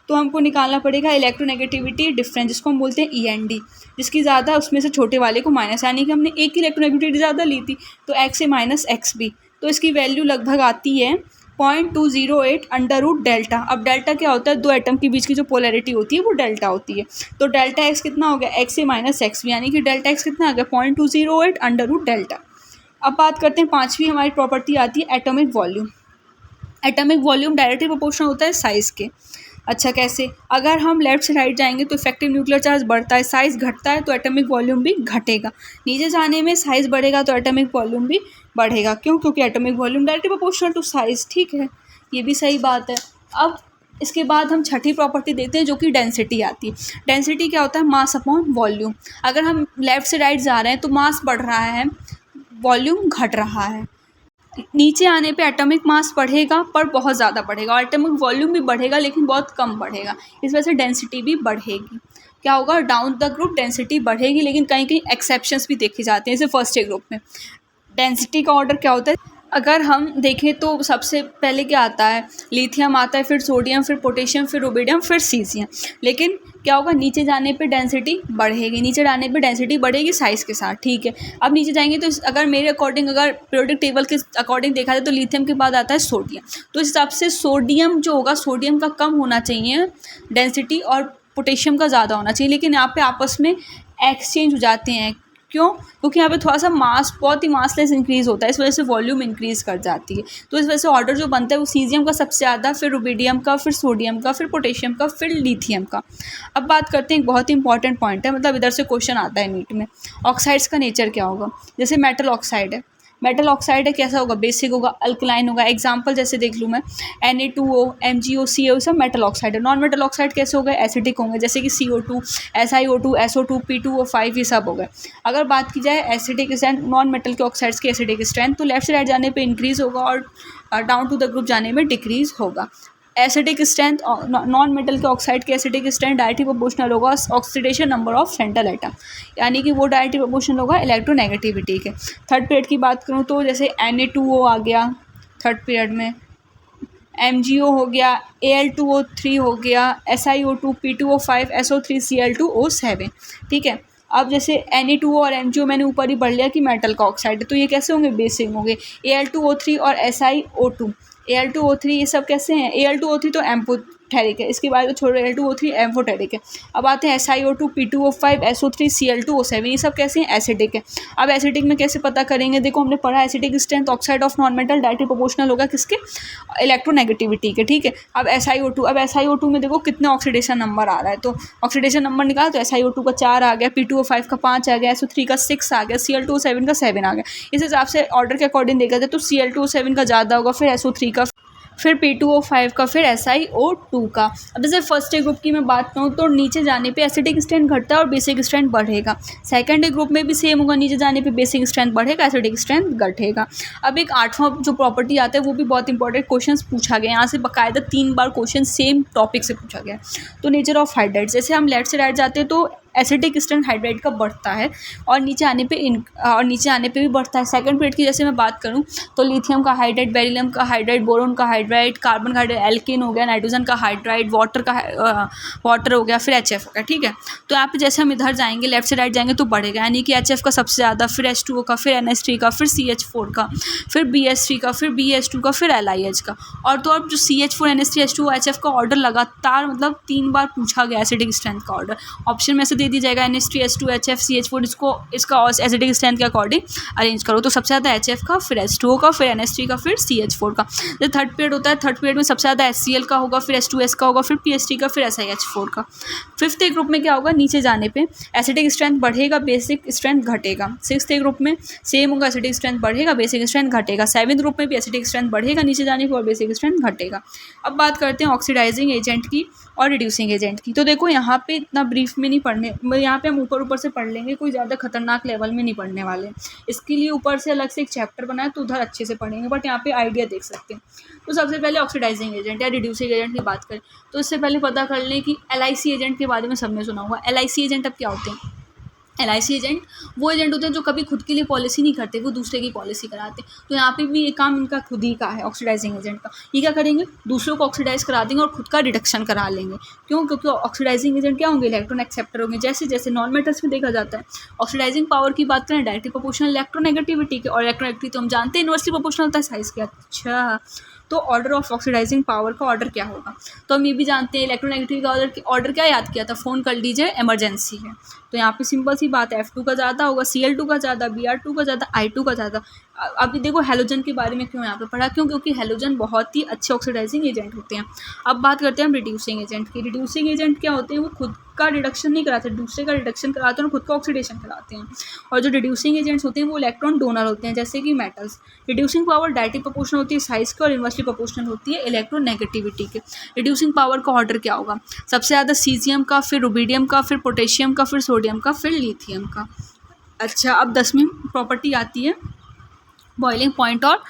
तो हमको निकालना पड़ेगा इलेक्ट्रोनेगेटिविटी डिफरेंस, जिसको हम बोलते हैं END। जिसकी ज़्यादा उसमें से छोटे वाले को माइनस, यानी कि हमने ए की इलेक्ट्रोनेगेटिविटी ज़्यादा ली थी तो XA माइनस XB, तो इसकी वैल्यू लगभग आती है 0.208 अंडर रूट डेल्टा। अब डेल्टा क्या होता है, 2 एटम के बीच की जो पोलैरिटी होती है वो डेल्टा होती है, तो डेल्टा एक्स कितना हो गया XA माइनस XB, यानी कि डेल्टा एक्स कितना आ गया 0.208 अंडर रूट डेल्टा। अब बात करते हैं पांचवी हमारी प्रॉपर्टी आती है atomic volume. Atomic volume directly proportional होता है साइज़ के। अच्छा, कैसे, अगर हम लेफ्ट से राइट जाएंगे तो इफेक्टिव न्यूक्लियर चार्ज बढ़ता है, साइज़ घटता है तो एटॉमिक वॉल्यूम भी घटेगा। नीचे जाने में साइज़ बढ़ेगा तो एटॉमिक वॉल्यूम भी बढ़ेगा। क्यों? क्योंकि atomic volume directly proportional to size, ठीक है, ये भी सही बात है। अब इसके बाद हम छठी प्रॉपर्टी देते हैं जो कि डेंसिटी आती है। डेंसिटी क्या होता है, मास अपॉन वॉल्यूम। अगर हम लेफ़्ट से राइट जा रहे हैं तो मास बढ़ रहा है, वॉल्यूम घट रहा है। नीचे आने पे एटॉमिक मास बढ़ेगा पर बहुत ज़्यादा बढ़ेगा, और एटॉमिक वॉल्यूम भी बढ़ेगा लेकिन बहुत कम बढ़ेगा, इस वजह से डेंसिटी भी बढ़ेगी। क्या होगा, डाउन द ग्रुप डेंसिटी बढ़ेगी, लेकिन कहीं कहीं एक्सेप्शंस भी देखे जाते हैं, जैसे फर्स्ट ए ग्रुप में डेंसिटी का ऑर्डर क्या होता है, अगर हम देखें तो सबसे पहले क्या आता है, लिथियम आता है, फिर सोडियम, फिर पोटेशियम, फिर रुबिडियम, फिर सीज़ियम। लेकिन क्या होगा, नीचे जाने पे डेंसिटी बढ़ेगी, नीचे जाने पे डेंसिटी बढ़ेगी साइज़ के साथ, ठीक है। अब नीचे जाएंगे तो अगर मेरे अकॉर्डिंग, अगर पीरियोडिक टेबल के अकॉर्डिंग देखा जाए तो लिथियम के बाद आता है सोडियम। तो इस हिसाब से सोडियम जो होगा, सोडियम का कम होना चाहिए डेंसिटी और पोटेशियम का ज़्यादा होना चाहिए। लेकिन यहाँ पे आपस में एक्सचेंज हो जाते हैं। क्यों? क्योंकि यहाँ पे थोड़ा सा मास, बहुत ही मासलेस इंक्रीज़ होता है, इस वजह से वॉल्यूम इंक्रीज़ कर जाती है। तो इस वजह से ऑर्डर जो बनता है वो सीज़ियम का सबसे ज़्यादा, फिर रुबिडियम का, फिर सोडियम का, फिर पोटेशियम का, फिर लिथियम का। अब बात करते हैं, एक बहुत ही इंपॉर्टेंट पॉइंट है, मतलब इधर से क्वेश्चन आता है नीट में, ऑक्साइड्स का नेचर क्या होगा। जैसे मेटल ऑक्साइड है, मेटल ऑक्साइड है, कैसा होगा, बेसिक होगा, अल्कलाइन होगा। एग्जांपल जैसे देख लूँ मैं, Na2O, MgO, CO, सब मेटल ऑक्साइड है। नॉन मेटल ऑक्साइड कैसे हो गए, एसिडिक होंगे, जैसे कि CO2, SiO2, SO2, P2O5, ये सब हो गए। अगर बात की जाए एसिडिक स्ट्रेंथ, नॉन मेटल के ऑक्साइड्स की एसिडिक स्ट्रेंथ, तो लेफ्ट से राइट जाने पे इंक्रीज़ होगा और डाउन टू द ग्रुप जाने में डिक्रीज़ होगा। एसिडिक स्ट्रेंथ, नॉन मेटल के ऑक्साइड के एसिडिक स्ट्रेंथ डायरेक्टली प्रोपोर्शनल होगा oxidation number of central atom, यानी कि वो डायरेक्टली प्रोपोर्शनल होगा इलेक्ट्रोनेगेटिविटी के। थर्ड पीरियड की बात करूँ तो जैसे Na2O आ गया थर्ड पीरियड में, MgO हो गया, Al2O3 हो गया, SiO2, P2O5, SO3, Cl2O7, ठीक है। अब जैसे Na2O और MgO मैंने ऊपर ही पढ़ लिया कि मेटल का ऑक्साइड है, तो ये कैसे होंगे, बेसिक होंगे। Al2O3 और SiO2, Al2O3 ये सब कैसे हैं, Al2O3 तो एम्फोटेरिक है, इसके बाद छोड़ो, Al2O3 एम्फोटेरिक है। अब आते हैं SiO2, P2O5, SO3, Cl2O7, ये सब कैसे हैं, एसिडिक है। अब एसिडिक में कैसे पता करेंगे, देखो हमने पढ़ा acidic strength oxide of non metal directly proportional होगा किसके, इलेक्ट्रोनेगेटिविटी के, ठीक है। अब SiO2, अब SiO2 में देखो कितने ऑक्सीडेशन नंबर आ रहा है, तो ऑक्सीडेशन नंबर निकाल, तो SiO2 का 4 आ गया, P2O5 का 5 आ गया, SO3 का 6 आ गया, Cl2O7 का 7 आ गया। इस हिसाब से ऑर्डर के अकॉर्डिंग देखा जाए तो Cl2O7 का ज़्यादा होगा, फिर SO3 का, फिर P2O5 का, फिर SiO2 का। अब जैसे फर्स्ट ग्रुप की मैं बात करूँ तो नीचे जाने पे एसिडिक स्ट्रेंथ घटता है और बेसिक स्ट्रेंथ बढ़ेगा। सेकंड ग्रुप में भी सेम होगा, नीचे जाने पे बेसिक स्ट्रेंथ बढ़ेगा, एसिडिक स्ट्रेंथ घटेगा। अब एक आठवां जो प्रॉपर्टी आता है वो भी बहुत इंपॉर्टेंट क्वेश्चन पूछा गया, यहाँ से बाकायदा 3 बार क्वेश्चन सेम टॉपिक से पूछा गया। तो नेचर ऑफ हाइड्राइड, जैसे हम लेफ्ट से राइट जाते हैं तो एसिडिक स्ट्रेंथ हाइड्राइड का बढ़ता है और नीचे आने पे भी बढ़ता है। सेकंड पीरियड की जैसे मैं बात करूं तो लिथियम का हाइड्राइड, बेरिलियम का हाइड्राइड, बोरोन का हाइड्राइड, कार्बन का हाइड्राइड, एल्केन हो गया, नाइट्रोजन का हाइड्राइड, वाटर हो गया, फिर HF हो गया, ठीक है। तो यहाँ पे जैसे हम इधर जाएंगे, लेफ्ट से राइट जाएंगे तो बढ़ेगा, यानी कि HF का सबसे ज़्यादा, फिर H2O का, फिर NH3 का, फिर CH4 का, फिर BH3 का, फिर BH2 का, फिर LiH का। और तो अब जो CH4, NH3, H2O, HF का ऑर्डर लगातार मतलब 3 बार पूछा गया एसिडिक स्ट्रेंथ का ऑर्डर, ऑप्शन में से दे दी जाएगा NH3, H2, HF, CH4, इसका एसिडिक स्ट्रेंथ के अकॉर्डिंग अरेंज करो। तो सबसे ज़्यादा HF का, फिर H2O का, फिर NH3 का, फिर CH4 का। जैसे थर्ड पीरियड होता है, थर्ड पीरियड में सबसे ज़्यादा HCl का होगा, फिर H2S का होगा, फिर PH3 का, फिर SiH4 का। फिफ्थ ग्रुप में क्या होगा, नीचे जाने पे एसिडिक स्ट्रेंथ बढ़ेगा, बेसिक स्ट्रेंथ घटेगा। सिक्स्थ ग्रुप में सेम होगा, एसिडिक स्ट्रेंथ बढ़ेगा, बेसिक स्ट्रेंथ घटेगा। सेवंथ ग्रुप में भी एसिडिक स्ट्रेंथ बढ़ेगा नीचे जाने पे और बेसिक स्ट्रेंथ घटेगा। अब बात करते हैं ऑक्सीडाइजिंग एजेंट की और रिड्यूसिंग एजेंट की। तो देखो यहाँ पे इतना ब्रीफ में नहीं पढ़ने, यहाँ पे हम ऊपर से पढ़ लेंगे, कोई ज़्यादा खतरनाक लेवल में नहीं पढ़ने वाले। इसके लिए ऊपर से अलग से एक चैप्टर बनाए तो उधर अच्छे से पढ़ेंगे, बट यहाँ पे आइडिया देख सकते हैं। तो सबसे पहले ऑक्सीडाइजिंग एजेंट या रिड्यूसिंग एजेंट की बात करें तो इससे पहले पता कर लें कि LIC एजेंट के बारे में सबने सुना होगा। LIC एजेंट अब क्या होते हैं, LIC एजेंट वो एजेंट होते हैं जो कभी खुद के लिए पॉलिसी नहीं करते, वो दूसरे की पॉलिसी कराते हैं। तो यहाँ पे भी ये काम इनका खुद ही का है ऑक्सीडाइजिंग एजेंट का। ये क्या करेंगे, दूसरों को ऑक्सीडाइज करा देंगे और खुद का रिडक्शन करा लेंगे। क्यों? क्योंकि ऑक्सीडाइजिंग एजेंट क्या होंगे, इलेक्ट्रॉन एक्सेप्टर होंगे। जैसे जैसे नॉन मेटल्स में देखा जाता है, ऑक्सीडाइजिंग पावर की बात करें डायरेक्टली प्रोपोर्शनल इलेक्ट्रोनेगेटिविटी के, और इलेक्ट्रोनेगेटिविटी तो हम जानते हैं इनवर्सली प्रोपोर्शनल होता है साइज़ के। अच्छा, तो ऑर्डर ऑफ ऑक्सीडाइजिंग पावर का ऑर्डर क्या होगा, तो हम ये भी जानते हैं इलेक्ट्रोनेगेटिविटी का ऑर्डर क्या याद किया था, फ़ोन कर लीजिए, इमरजेंसी है। तो यहाँ पे सिंपल सी बात है, F2 का ज़्यादा होगा, Cl2 का ज़्यादा, Br2 का ज़्यादा, I2 का ज़्यादा। अभी देखो हेलोजन के बारे में क्यों यहाँ पे पढ़ा, क्योंकि हेलोजन बहुत ही अच्छे ऑक्सीडाइजिंग एजेंट होते हैं। अब बात करते हैं हम रिड्यूसिंग एजेंट की। रिड्यूसिंग एजेंट क्या होते हैं, वो खुद का रिडक्शन नहीं कराते, दूसरे का रिडक्शन कराते हैं और खुद का ऑक्सीडेशन कराते हैं। और जो रिड्यूसिंग एजेंट्स होते हैं वो इलेक्ट्रॉन डोनर होते हैं, जैसे कि metals. Reducing power directly proportional होती है साइज़ के और इनवर्सली प्रोपोर्शनल होती है इलेक्ट्रोनेगेटिविटी के। रिड्यूसिंग पावर का ऑर्डर क्या होगा, सबसे ज़्यादा सीजियम का, फिर रुबिडियम का, फिर पोटेशियम का, फिर सोडियम का, फिर लिथियम का। अच्छा, अब 10वीं प्रॉपर्टी आती है बॉइलिंग पॉइंट और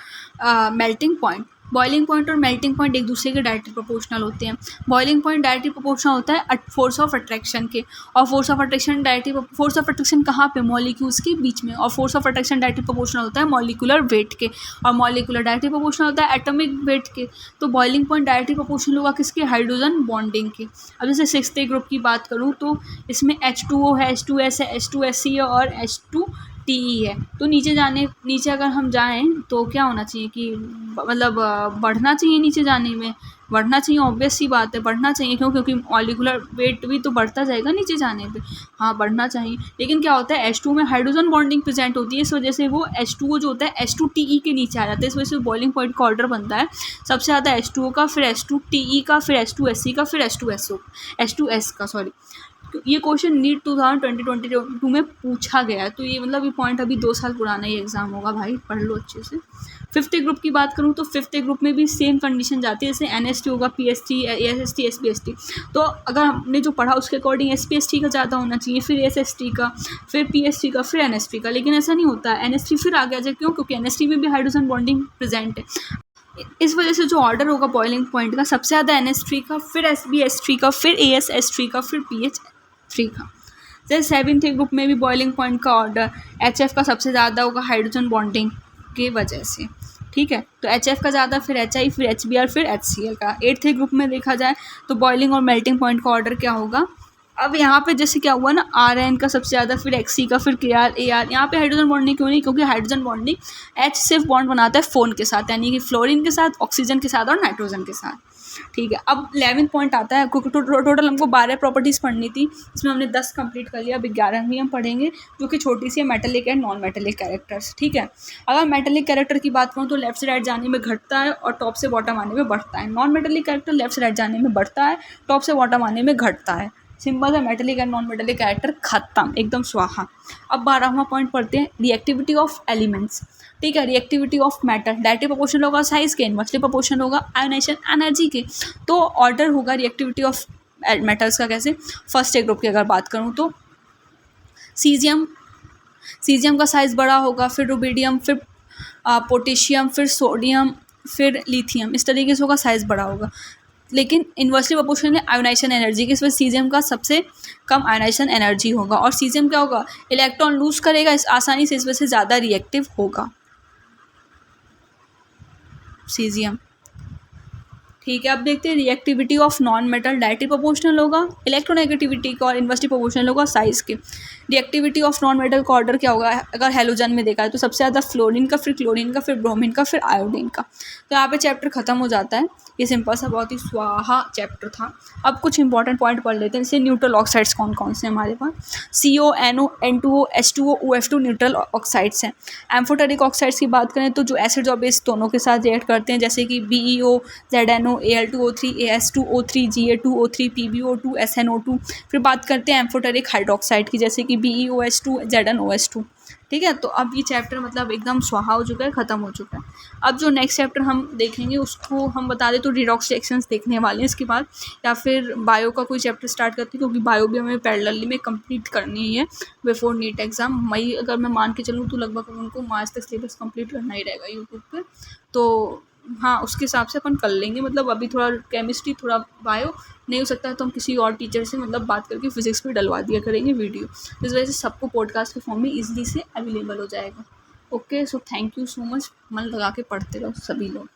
मेल्टिंग पॉइंट। बॉइलिंग पॉइंट और मेल्टिंग पॉइंट एक दूसरे के डायरेक्टली प्रोपोर्शनल होते हैं। बॉइलिंग पॉइंट डायरेक्टली प्रोपोर्शनल होता है फोर्स ऑफ अट्रैक्शन के, और फोर्स ऑफ अट्रैक्शन कहाँ पे, मॉलिक्यूल्स के बीच में, और force of attraction directly proportional होता है मॉलिक्यूलर वेट के, और मॉलिक्यूलर डायरेक्टली प्रोपोर्शनल होता है एटॉमिक वेट के। तो बॉइलिंग पॉइंट डायरेक्टली प्रोपोर्शनल होगा किसके, हाइड्रोजन बॉन्डिंग के। अब जैसे 6th ग्रुप की बात करूँ तो इसमें H2O है, H2S है, H2SC है और H2TE है। तो नीचे अगर हम जाएँ तो क्या होना चाहिए कि मतलब बढ़ना चाहिए, नीचे जाने में बढ़ना चाहिए, ऑब्वियस सी बात है बढ़ना चाहिए। क्यों, क्योंकि मॉलिक्यूलर वेट भी तो बढ़ता जाएगा नीचे जाने पे। हाँ, बढ़ना चाहिए, लेकिन क्या होता है H2 में हाइड्रोजन बॉन्डिंग प्रेजेंट होती है, इस वजह से वो H2O जो होता है H2TE के नीचे आ जाता है। इस वजह से बॉइलिंग पॉइंट का ऑर्डर बनता है सबसे ज़्यादा H2O का, फिर H2TE का, फिर H2SC का, फिर H2S का, सॉरी। ये क्वेश्चन नीट 2022 में पूछा गया है, तो ये मतलब ये पॉइंट अभी 2 साल पुराना ही एग्जाम होगा भाई, पढ़ लो अच्छे से। 5th ग्रुप की बात करूँ तो 5th ग्रुप में भी सेम कंडीशन जाती है, जैसे NH2 होगा, PST, ASST, SPST। तो अगर हमने जो पढ़ा उसके अकॉर्डिंग SPST का ज़्यादा होना चाहिए, फिर ASST का, फिर PST का, फिर NST का, लेकिन ऐसा नहीं होता है। NST फिर आगे आ जाए, क्यों, क्योंकि NST में भी हाइड्रोजन बॉन्डिंग प्रेजेंट है। इस वजह से जो ऑर्डर होगा बॉइलिंग पॉइंट का, सबसे ज़्यादा NH3 का, फिर SBH3 का, फिर ASH3 का, फिर PH3 का। जैसे 7th ग्रुप में भी बॉइलिंग पॉइंट का ऑर्डर HF का सबसे ज़्यादा होगा हाइड्रोजन बॉन्डिंग के वजह से, ठीक है। तो HF का ज़्यादा, फिर HI, फिर HBr, फिर HCl का। 8th ग्रुप में देखा जाए तो बॉइलिंग और मेल्टिंग पॉइंट का ऑर्डर क्या होगा। अब यहाँ पे जैसे क्या हुआ ना, RN का सबसे ज़्यादा, फिर XC का, फिर KR, AR। यहाँ पे हाइड्रोजन बॉन्डिंग क्यों नहीं, क्योंकि हाइड्रोजन बॉन्डिंग H सिर्फ बॉन्ड बनाता है फोन के साथ, यानी कि फ्लोरीन के साथ, ऑक्सीजन के साथ और नाइट्रोजन के साथ, ठीक है। अब 11th पॉइंट आता है, टोटल हमको 12 प्रॉपर्टीज़ पढ़नी थी, इसमें हमने 10 कंप्लीट कर लिया। अब 11वीं हम पढ़ेंगे, जो कि छोटी सी है, metallic and non metallic characters, ठीक है। अगर मेटेलिक कैरेक्टर की बात करूँ तो लेफ्ट से राइट जाने में घटता है और टॉप से बॉटम आने में बढ़ता है। नॉन मेटेलिक कैरेक्टर लेफ्ट से राइट जाने में बढ़ता है, टॉप से बॉटम आने में घटता है। सिंपल है, metallic and non metallic character खत्म, एकदम स्वाहा। अब 12वां पॉइंट पढ़ते हैं, रिएक्टिविटी ऑफ एलिमेंट्स, ठीक है। Reactivity of matter directly proportional होगा साइज के, इनवर्सली प्रोपोर्शनल होगा आयोनाइजेशन एनर्जी के। तो ऑर्डर होगा रिएक्टिविटी ऑफ मेटल्स का कैसे। फर्स्ट ग्रुप की अगर बात करूँ तो सीजियम का साइज़ बड़ा होगा, फिर रुबिडियम, फिर पोटेशियम, फिर सोडियम, फिर लिथियम, इस तरीके से होगा, साइज़ बड़ा होगा। लेकिन इन्वर्सली प्रोपोर्शनल है आयोनाइजेशन एनर्जी की, इस वजह सीजियम का सबसे कम आयोनाइजेशन एनर्जी होगा। और सीजियम क्या होगा, इलेक्ट्रॉन लूज करेगा इस आसानी से, इस वजह से ज़्यादा रिएक्टिव होगा सीजियम, ठीक है। अब देखते हैं reactivity of non metal, directly proportional होगा इलेक्ट्रोनेगेटिविटी का और इन्वर्सली प्रोपोर्शनल होगा साइज़ के। रिएक्टिविटी ऑफ नॉन मेटल का ऑर्डर क्या होगा, अगर हेलोजन में देखा है तो सबसे ज़्यादा फ्लोरीन का, फिर क्लोरीन का, फिर ब्रोमीन का, फिर आयोडीन का। तो यहाँ पे चैप्टर खत्म हो जाता है। ये सिंपल सा बहुत ही स्वाहा चैप्टर था। अब कुछ इंपॉर्टेंट पॉइंट पढ़ लेते हैं, जैसे न्यूट्रल ऑक्साइड्स कौन कौन से हमारे पास, CO, NO, N2O, H2O, OF2 neutral oxides हैं। एम्फोटेरिक ऑक्साइड्स की बात करें तो जो एसिड्स और बेस दोनों के साथ रिएक्ट करते हैं, जैसे कि BeO, ZnO, Al2O3, As2O3, Ga2O3, PbO2, SnO2। फिर बात करते हैं एम्फोटेरिक हाइड्रोक्साइड की, जैसे कि BeOH2, ZnOH2, ठीक है। तो अब ये चैप्टर मतलब एकदम स्वाहा हो चुका है, ख़त्म हो चुका है। अब जो नेक्स्ट चैप्टर हम देखेंगे उसको हम बता दें तो रिडॉक्स रिएक्शंस देखने वाले हैं इसके बाद, या फिर बायो का कोई चैप्टर स्टार्ट करते हैं, क्योंकि बायो भी हमें पैरेलली में कंप्लीट करनी ही है बिफोर नीट एग्ज़ाम। मई अगर मैं मान के चलूँ तो लगभग उनको मार्च तक सिलेबस कंप्लीट करना ही रहेगा यूट्यूब पर। तो हाँ, उसके हिसाब से अपन कर लेंगे। मतलब अभी थोड़ा केमिस्ट्री, थोड़ा बायो नहीं हो सकता है तो हम किसी और टीचर से मतलब बात करके फिजिक्स भी डलवा दिया करेंगे वीडियो, इस वजह से सबको पॉडकास्ट के फॉर्म में ईजिली से अवेलेबल हो जाएगा। Okay, so thank you so much, मन लगा के पढ़ते रहो सभी लोग।